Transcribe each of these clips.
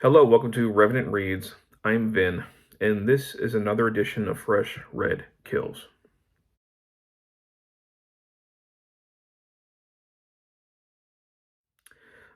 Hello, welcome to Revenant Reads. I'm Vin, and this is another edition of Fresh Red Kills.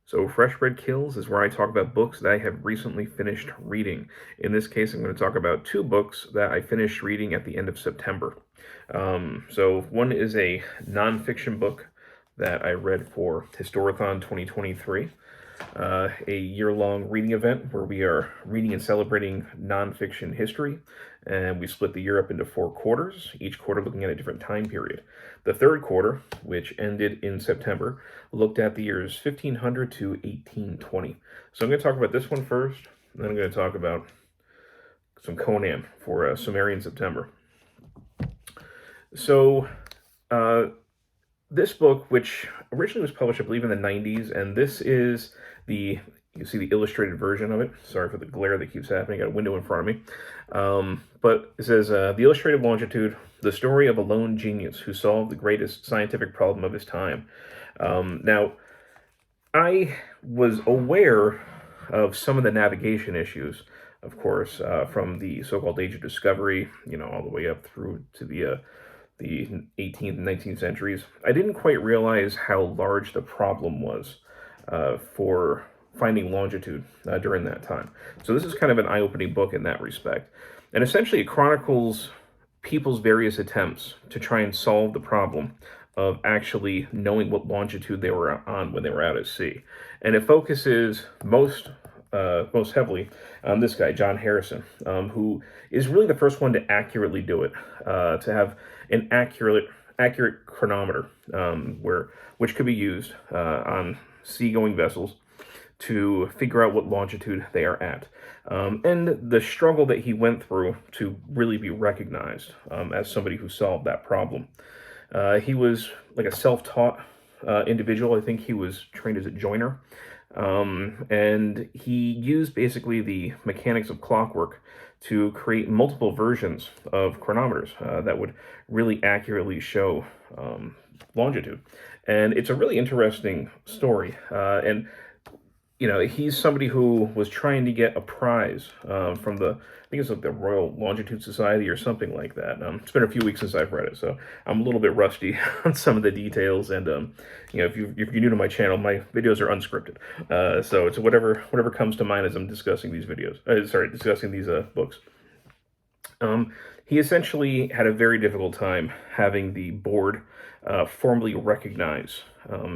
So, Fresh Red Kills is where I talk about books that I have recently finished reading. In this case, I'm going to talk about two books that I finished reading at the end of September. So, one is a nonfiction book that I read for Historathon 2023. A year-long reading event where we are reading and celebrating nonfiction history, and we split the year up into 4 quarters, each quarter looking at a different time period. The third quarter, which ended in September, looked at the years 1500 to 1820. So I'm going to talk about this one first, and then I'm going to talk about some Conan for Sumerian September. So, this book, which originally was published, I believe, in the 90s, and this is you see the illustrated version of it. Sorry for the glare that keeps happening. I got a window in front of me. But it says, the illustrated Longitude, the story of a lone genius who solved the greatest scientific problem of his time. Now, I was aware of some of the navigation issues, of course, from the so-called Age of Discovery, all the way up through to the 18th and 19th centuries. I didn't quite realize how large the problem was for finding longitude during that time. So this is kind of an eye-opening book in that respect. And essentially it chronicles people's various attempts to try and solve the problem of actually knowing what longitude they were on when they were out at sea. And it focuses most heavily on this guy, John Harrison, who is really the first one to accurately do it, to have an accurate chronometer, which could be used on seagoing vessels to figure out what longitude they are at, and the struggle that he went through to really be recognized as somebody who solved that problem. He was like a self-taught individual. I think he was trained as a joiner. And he used basically the mechanics of clockwork to create multiple versions of chronometers that would really accurately show longitude. And it's a really interesting story. And he's somebody who was trying to get a prize from I think it's like the Royal Longitude Society or something like that. It's been a few weeks since I've read it, so I'm a little bit rusty on some of the details. And if you're new to my channel, my videos are unscripted, so it's whatever comes to mind as I'm discussing these discussing these books. He essentially had a very difficult time having the board formally recognize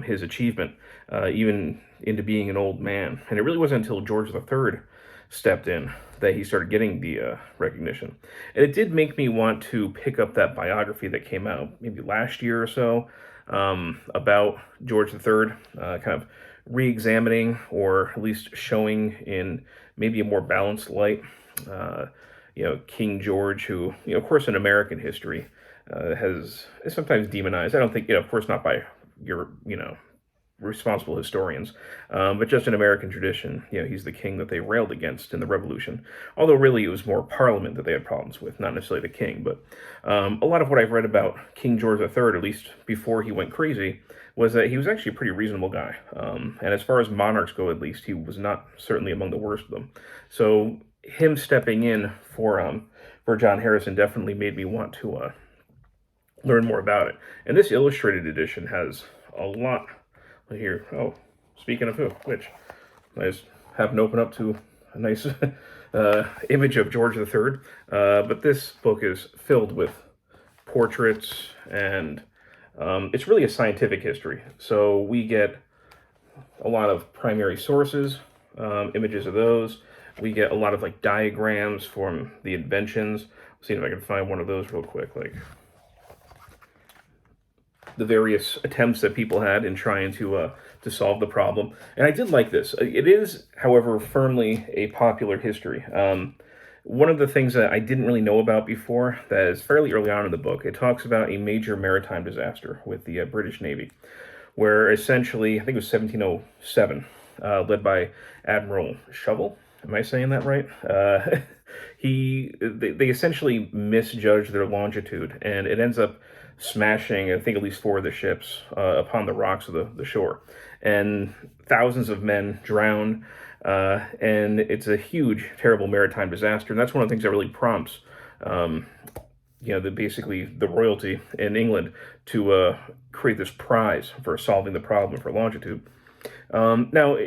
his achievement, even into being an old man. And it really wasn't until George III stepped in that he started getting the recognition. And it did make me want to pick up that biography that came out maybe last year or so about George III, kind of re-examining or at least showing in maybe a more balanced light King George, who, of course, in American history is sometimes demonized. I don't think, of course, not by your, responsible historians, but just in American tradition, he's the king that they railed against in the Revolution. Although really it was more Parliament that they had problems with, not necessarily the king. But a lot of what I've read about King George III, at least before he went crazy, was that he was actually a pretty reasonable guy. And as far as monarchs go, at least, he was not certainly among the worst of them. So him stepping in for John Harrison definitely made me want to learn more about it. And this illustrated edition has a lot here. Oh, speaking of which I just happen to open up to a nice image of George III. But this book is filled with portraits, and it's really a scientific history. So we get a lot of primary sources, images of those. We get a lot of like diagrams from the inventions. See if I can find one of those real quick, like the various attempts that people had in trying to solve the problem. And I did like this. It is, however, firmly a popular history. One of the things that I didn't really know about before, that is fairly early on in the book, it talks about a major maritime disaster with the British Navy, where essentially, I think it was 1707, led by Admiral Sobel. Am I saying that right? They essentially misjudged their longitude, and it ends up smashing, I think, at least 4 of the ships upon the rocks of the shore. And thousands of men drowned. And it's a huge, terrible maritime disaster, and that's one of the things that really prompts, um, basically the royalty in England to create this prize for solving the problem for Longitude. Now,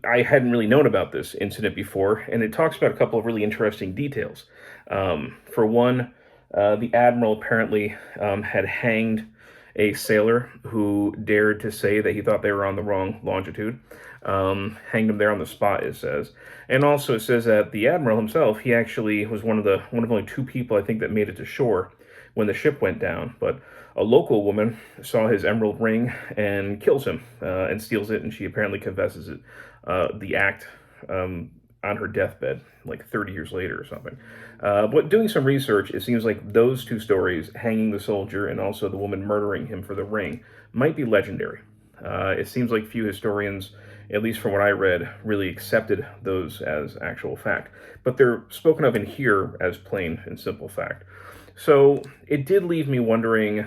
I hadn't really known about this incident before, and it talks about a couple of really interesting details. For one, the admiral apparently had hanged a sailor who dared to say that he thought they were on the wrong longitude. Hanged him there on the spot, it says. And also, it says that the admiral himself, he actually was one of only two people I think that made it to shore when the ship went down. But a local woman saw his emerald ring and kills him and steals it, and she apparently confesses it, the act on her deathbed, like 30 years later or something. But doing some research, it seems like those two stories, hanging the soldier and also the woman murdering him for the ring, might be legendary. It seems like few historians, at least from what I read, really accepted those as actual fact. But they're spoken of in here as plain and simple fact. So it did leave me wondering,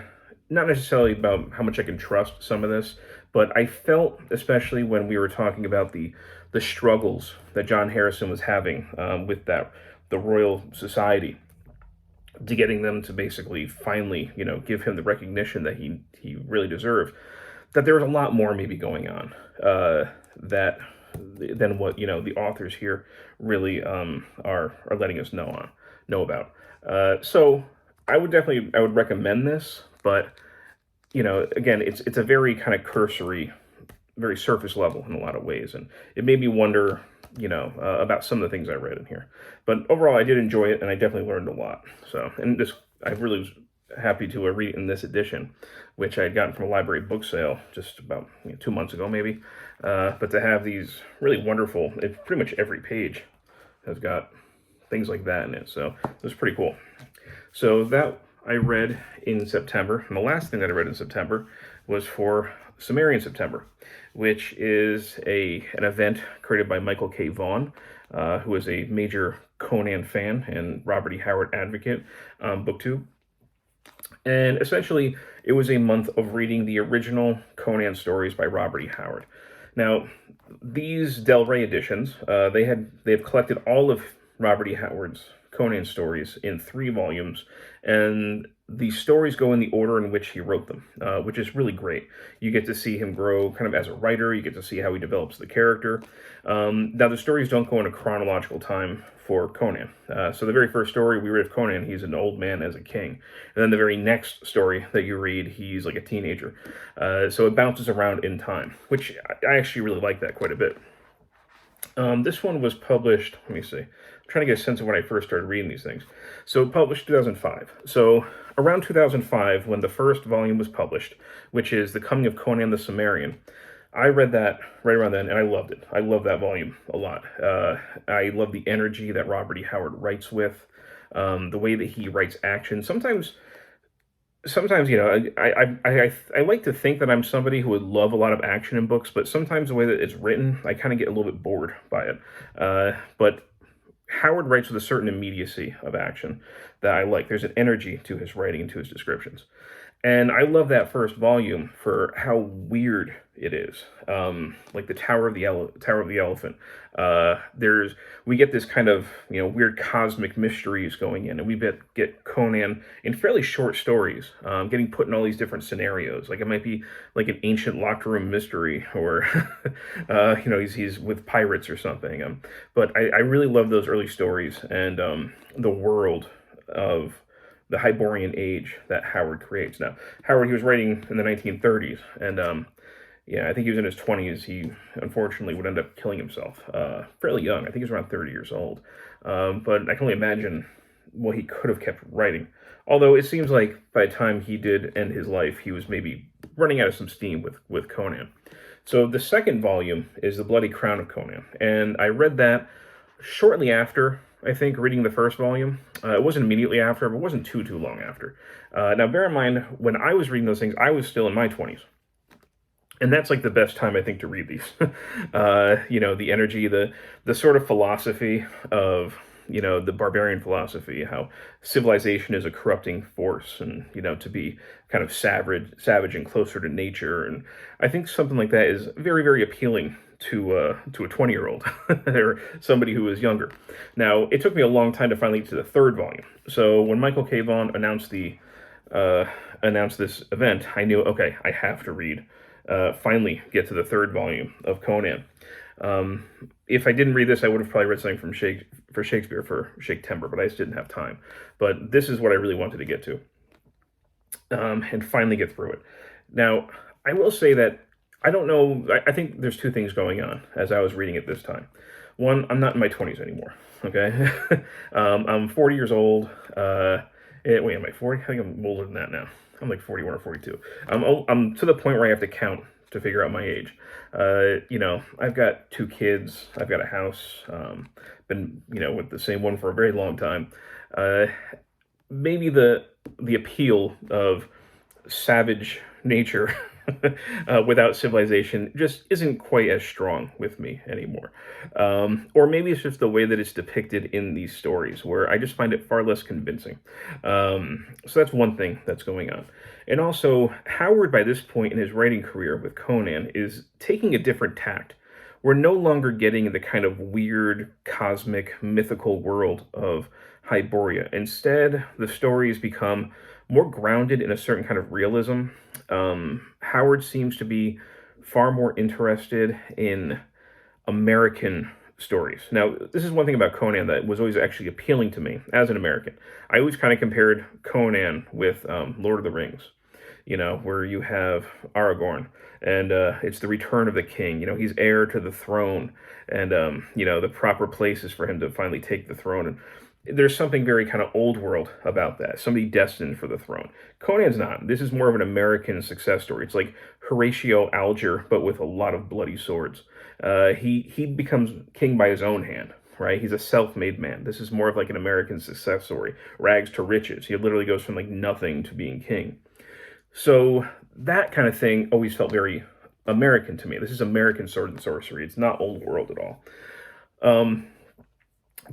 not necessarily about how much I can trust some of this, but I felt, especially when we were talking about the struggles that John Harrison was having with the Royal Society, to getting them to basically finally, give him the recognition that he really deserved, that there was a lot more maybe going on that than what the authors here really are letting us know about. So I would recommend this, but again, it's a very kind of cursory, very surface level in a lot of ways, and it made me wonder, about some of the things I read in here. But overall, I did enjoy it, and I definitely learned a lot. So, and I really was happy to read it in this edition, which I had gotten from a library book sale just about 2 months ago, maybe. But to have these really wonderful, pretty much every page has got things like that in it, so it was pretty cool. So that I read in September, and the last thing that I read in September was for Sumerian September, which is an event created by Michael K. Vaughan, who is a major Conan fan and Robert E. Howard advocate on booktube. And essentially, it was a month of reading the original Conan stories by Robert E. Howard. Now, these Del Rey editions, they have collected all of Robert E. Howard's Conan stories in 3 volumes, and the stories go in the order in which he wrote them, which is really great. You get to see him grow kind of as a writer. You get to see how he develops the character. Now, the stories don't go in a chronological time for Conan. So the very first story we read of Conan, he's an old man as a king. And then the very next story that you read, he's like a teenager. So it bounces around in time, which I actually really like that quite a bit. This one was published, let me see. I'm trying to get a sense of when I first started reading these things. So published 2005. So around 2005, when the first volume was published, which is The Coming of Conan the Cimmerian, I read that right around then, and I loved it. I love that volume a lot. I love the energy that Robert E. Howard writes with, the way that he writes action. Sometimes, I like to think that I'm somebody who would love a lot of action in books, but sometimes the way that it's written, I kind of get a little bit bored by it. But Howard writes with a certain immediacy of action that I like. There's an energy to his writing and to his descriptions. And I love that first volume for how weird it is. Like the Tower of the Elephant. We get this kind of weird cosmic mysteries going in, and we get Conan in fairly short stories, getting put in all these different scenarios. Like it might be like an ancient locker room mystery, or he's with pirates or something. But I really love those early stories and the world of the Hyborian age that Howard creates. Now, Howard, he was writing in the 1930s, and I think he was in his 20s. He unfortunately would end up killing himself fairly young. I think he was around 30 years old. But I can only imagine what he could have kept writing. Although it seems like by the time he did end his life, he was maybe running out of some steam with Conan. So the second volume is The Bloody Crown of Conan, and I read that shortly after, I think, reading the first volume. It wasn't immediately after, but it wasn't too long after. Now, bear in mind, when I was reading those things, I was still in my 20s. And that's like the best time, I think, to read these. The energy, the sort of philosophy of, the barbarian philosophy, how civilization is a corrupting force, and, to be kind of savage and closer to nature. And I think something like that is very, very appealing to a 20-year-old or somebody who was younger. Now, it took me a long time to finally get to the third volume. So when Michael K. Vaughan announced this event, I knew, okay, I have to read, finally get to the third volume of Conan. If I didn't read this, I would have probably read something from Shakespeare for Shake-Temper, but I just didn't have time. But this is what I really wanted to get to, and finally get through it. Now, I will say that I don't know. I think there's two things going on as I was reading it this time. One, I'm not in my 20s anymore. Okay, I'm 40 years old. Wait, am I 40? I think I'm older than that now. I'm like 41 or 42. I'm to the point where I have to count to figure out my age. I've got 2 kids. I've got a house. Been, with the same one for a very long time. Maybe the appeal of savage nature without civilization just isn't quite as strong with me anymore. Or maybe it's just the way that it's depicted in these stories, where I just find it far less convincing. So that's one thing that's going on. And also, Howard, by this point in his writing career with Conan, is taking a different tact. We're no longer getting the kind of weird, cosmic, mythical world of Hyboria. Instead, the stories become more grounded in a certain kind of realism. Howard seems to be far more interested in American stories. Now, this is one thing about Conan that was always actually appealing to me as an American. I always kind of compared Conan with Lord of the Rings, where you have Aragorn, and it's the return of the king. He's heir to the throne, and, the proper places for him to finally take the throne. And there's something very kind of old world about that. Somebody destined for the throne. Conan's not. This is more of an American success story. It's like Horatio Alger, but with a lot of bloody swords. He becomes king by his own hand, right? He's a self-made man. This is more of like an American success story. Rags to riches. He literally goes from like nothing to being king. So that kind of thing always felt very American to me. This is American sword and sorcery. It's not old world at all.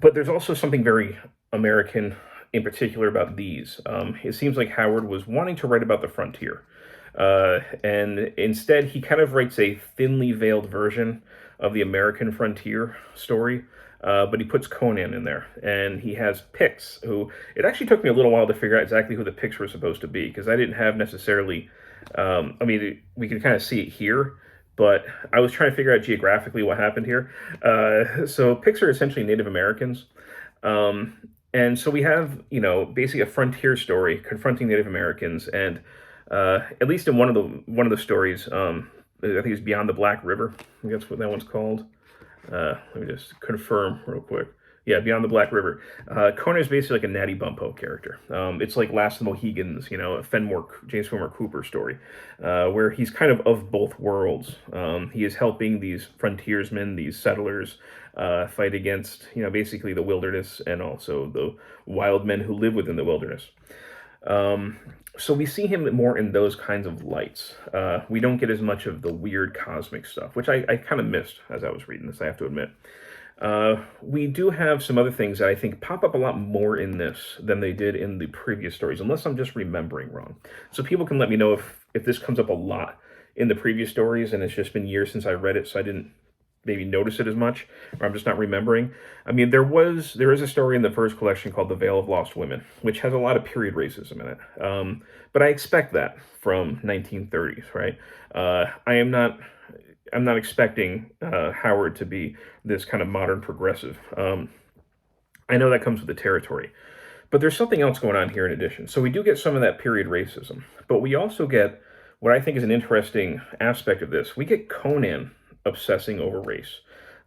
But there's also something very American in particular about these. It seems like Howard was wanting to write about the frontier. And instead, he kind of writes a thinly veiled version of the American frontier story. But he puts Conan in there. And he has Picts, who it actually took me a little while to figure out exactly who the Picts were supposed to be, because I didn't have necessarily... we can kind of see it here, but I was trying to figure out geographically what happened here. So Picts are essentially Native Americans. And so we have, basically a frontier story confronting Native Americans. And at least in one of the stories, I think it's Beyond the Black River. I think that's what that one's called. Let me just confirm real quick. Yeah, Beyond the Black River. Conan is basically like a Natty Bumppo character. It's like Last of the Mohegans, a James Fenimore Cooper story, where he's kind of both worlds. He is helping these frontiersmen, these settlers, fight against, basically the wilderness and also the wild men who live within the wilderness. So we see him more in those kinds of lights. We don't get as much of the weird cosmic stuff, which I kind of missed as I was reading this, I have to admit. We do have some other things that I think pop up a lot more in this than they did in the previous stories, unless I'm just remembering wrong. So people can let me know if this comes up a lot in the previous stories and it's just been years since I read it, so I didn't maybe notice it as much, or I'm just not remembering. I mean, there is a story in the first collection called The Veil of Lost Women, which has a lot of period racism in it. But I expect that from 1930s, right? I'm not expecting Howard to be this kind of modern progressive. I know that comes with the territory. But there's something else going on here in addition. So we do get some of that period racism, but we also get what I think is an interesting aspect of this. We get Conan obsessing over race.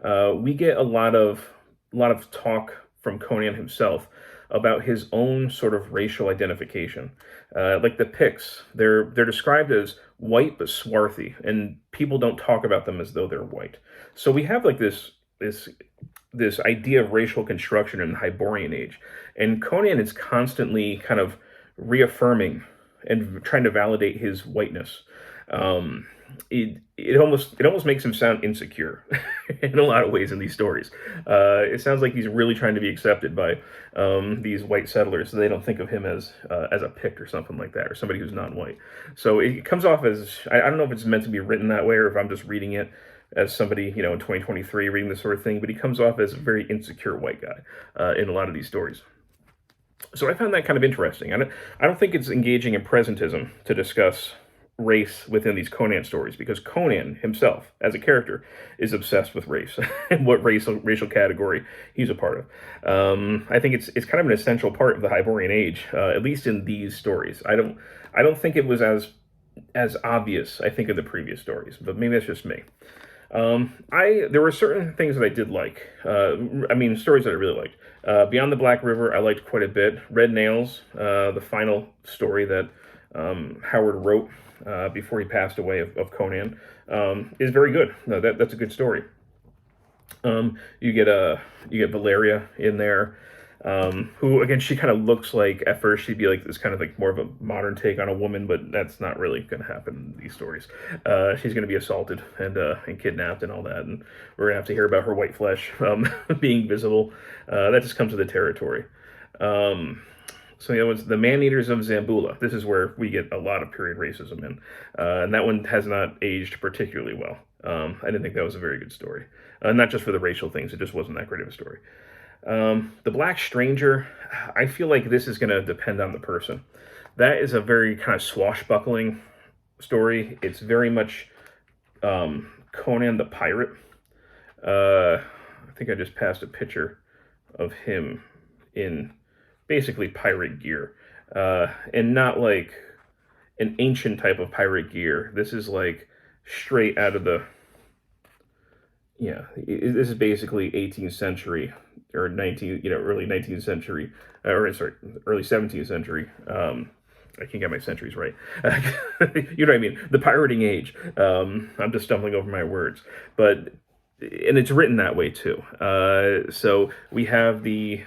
We get a lot of talk from Conan himself about his own sort of racial identification. Like the Picts, they're described as white but swarthy, and people don't talk about them as though they're white. So we have like this idea of racial construction in the Hyborian age, and Conan is constantly kind of reaffirming and trying to validate his whiteness. It almost makes him sound insecure in a lot of ways in these stories. It sounds like he's really trying to be accepted by these white settlers, so they don't think of him as a Pict or something like that, or somebody who's non-white. So it comes off as, I don't know if it's meant to be written that way or if I'm just reading it, as somebody, in 2023 reading this sort of thing, but he comes off as a very insecure white guy in a lot of these stories. So I found that kind of interesting. I don't think it's engaging in presentism to discuss race within these Conan stories, because Conan himself, as a character, is obsessed with race and what racial category he's a part of. I think it's kind of an essential part of the Hyborian Age, at least in these stories. I don't think it was as obvious, I think, in the previous stories, but maybe that's just me. There were certain things that I did like. Stories that I really liked. Beyond the Black River, I liked quite a bit. Red Nails, the final story that Howard wrote before he passed away of Conan, is very good. No, that's a good story. You get Valeria in there, who, again, she kind of looks like, at first she'd be like this kind of like more of a modern take on a woman, but that's not really going to happen in these stories. She's going to be assaulted and kidnapped and all that, and we're going to have to hear about her white flesh being visible. That just comes with the territory. So it was the Man-Eaters of Zambula. This is where we get a lot of period racism in, and that one has not aged particularly well. I didn't think that was a very good story. Not just for the racial things, it just wasn't that great of a story. The Black Stranger, I feel like this is going to depend on the person. That is a very kind of swashbuckling story. It's very much Conan the Pirate. I think I just passed a picture of him in basically pirate gear, and not like an ancient type of pirate gear. This is like straight out of the, this is basically 18th century or early 19th century, early 17th century. I can't get my centuries right. You know what I mean? The pirating age. I'm just stumbling over my words, and it's written that way too. So we have these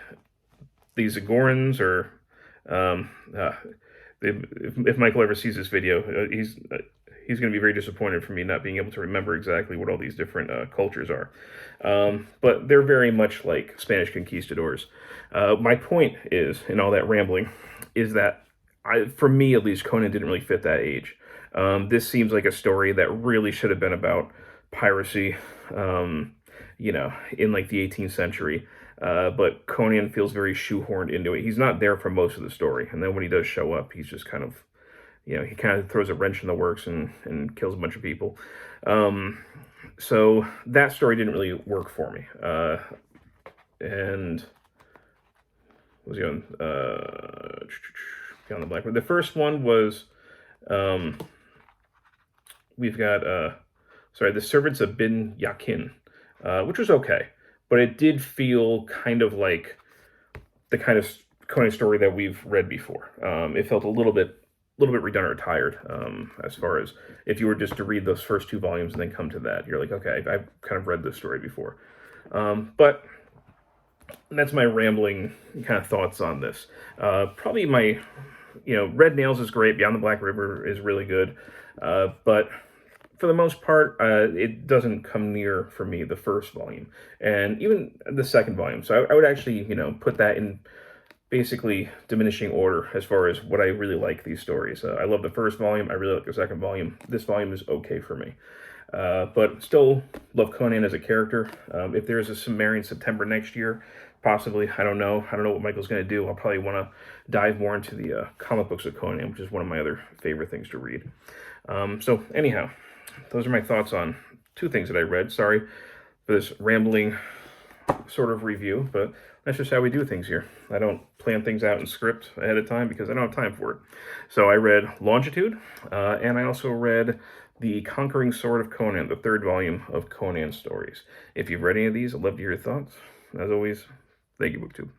Zagorans, or if Michael ever sees this video, he's going to be very disappointed for me not being able to remember exactly what all these different cultures are. But they're very much like Spanish conquistadors. My point is, in all that rambling, is that for me at least, Conan didn't really fit that age. This seems like a story that really should have been about piracy, in like the 18th century. But Conan feels very shoehorned into it. He's not there for most of the story, and then when he does show up, he's just kind of, he kind of throws a wrench in the works and kills a bunch of people. So that story didn't really work for me. And what was he on? Beyond the Black River. The first one was, we've got, The Servants of Bin Yakin, which was okay, but it did feel kind of like the kind of Conan story that we've read before. It felt a little bit redundant or tired, as far as if you were just to read those first two volumes and then come to that. You're like, okay, I've kind of read this story before. But that's my rambling kind of thoughts on this. Probably my, Red Nails is great. Beyond the Black River is really good. But for the most part, it doesn't come near, for me, the first volume, and even the second volume. So I would actually, put that in basically diminishing order as far as what I really like these stories. I love the first volume. I really like the second volume. This volume is okay for me. But still love Conan as a character. If there's a Sumerian September next year, possibly, I don't know. I don't know what Michael's going to do. I'll probably want to dive more into the comic books of Conan, which is one of my other favorite things to read. So anyhow, those are my thoughts on two things that I read. Sorry for this rambling sort of review, but that's just how we do things here. I don't plan things out in script ahead of time because I don't have time for it. So I read Longitude, and I also read The Conquering Sword of Conan, the third volume of Conan stories. If you've read any of these, I'd love to hear your thoughts. As always, thank you, BookTube.